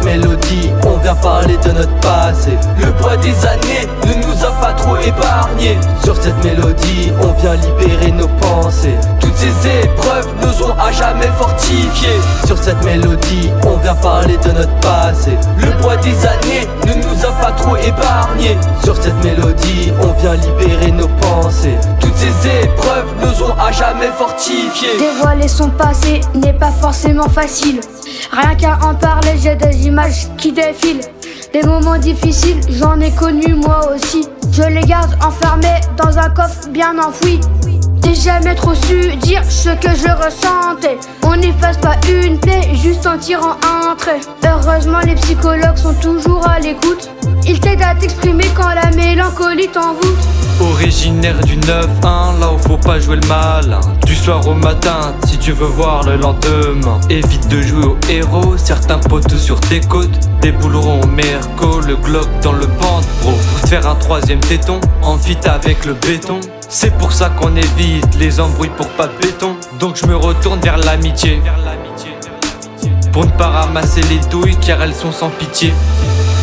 mélodie, on vient parler de notre passé. Le poids des années ne nous a pas trop épargnés. Sur cette mélodie, on vient libérer nos pensées. Toutes ces épreuves nous ont à jamais fortifiés. Sur cette mélodie, on vient parler de notre passé. Le poids des années ne nous a pas trop épargnés. Sur cette mélodie, on vient libérer nos pensées. Toutes ces épreuves nous ont à jamais fortifiés. Dévoiler son passé n'est pas forcément facile. Rien qu'à en parler, j'ai des images qui défilent. Des moments difficiles, j'en ai connu moi aussi. Je les garde enfermés dans un coffre bien enfoui. J'ai jamais trop su dire ce que je ressentais. On n'efface pas une plaie juste en tirant un trait. Heureusement les psychologues sont toujours à l'écoute. Ils t'aident à t'exprimer quand la mélancolie t'envoûte. Originaire du 9-1, là où faut pas jouer le malin. Du soir au matin, si tu veux voir le lendemain. Évite de jouer au héros, certains potes sur tes côtes. Des boulerons au merco, le Glock dans le ventre, bro. Pour te faire un troisième téton, en fit avec le béton. C'est pour ça qu'on évite les embrouilles pour pas de béton. Donc je me retourne vers l'amitié, pour ne pas ramasser les douilles car elles sont sans pitié.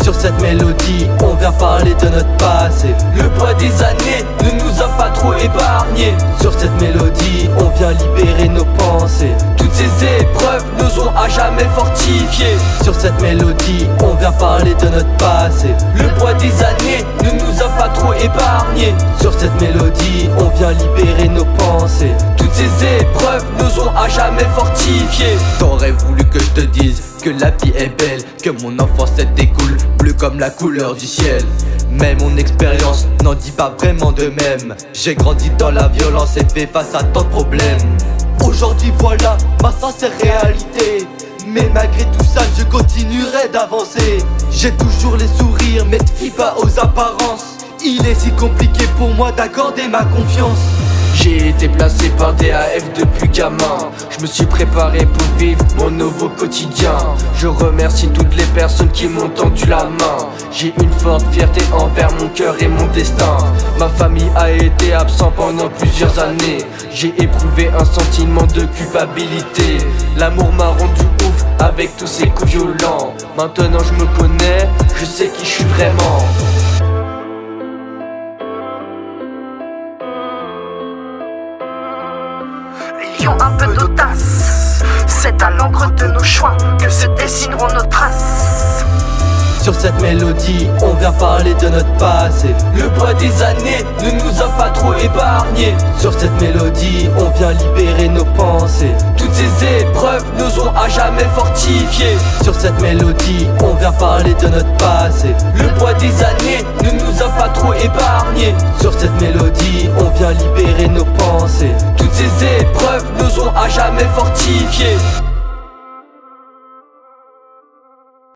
Sur cette mélodie, on vient parler de notre passé. Le poids des années ne nous a pas trop épargnés. Sur cette mélodie, on vient libérer nos pensées. Toutes ces épreuves nous ont à jamais fortifiés. Sur cette mélodie, on vient parler de notre passé. Le poids des années ne nous a pas trop épargnés. Sur cette mélodie, on vient libérer nos pensées. Toutes ces épreuves nous ont à jamais fortifiés. T'aurais voulu que je te dise que la vie est belle, que mon enfance elle découle bleu comme la couleur du ciel. Mais mon expérience n'en dit pas vraiment de même. J'ai grandi dans la violence et fait face à tant de problèmes. Aujourd'hui voilà ma sincère réalité. Mais malgré tout ça je continuerai d'avancer. J'ai toujours les sourires mais te fie pas aux apparences. Il est si compliqué pour moi d'accorder ma confiance. J'ai été placé par DAF depuis gamin. Je me suis préparé pour vivre mon nouveau quotidien. Je remercie toutes les personnes qui m'ont tendu la main. J'ai une forte fierté envers mon cœur et mon destin. Ma famille a été absente pendant plusieurs années. J'ai éprouvé un sentiment de culpabilité. L'amour m'a rendu ouf avec tous ces coups violents. Maintenant je me connais, je sais qui je suis vraiment. Ayons un peu d'audace, c'est à l'encre de nos choix que se dessineront nos traces. Sur cette mélodie, on vient parler de notre passé. Le poids des années ne nous a pas trop épargnés. Sur cette mélodie, on vient libérer nos pensées. Toutes ces épreuves nous ont à jamais fortifiés. Sur cette mélodie, on vient parler de notre passé. Le poids des années ne nous a pas trop épargnés. Sur cette mélodie, on vient libérer nos pensées. Toutes ces épreuves nous ont à jamais fortifiés.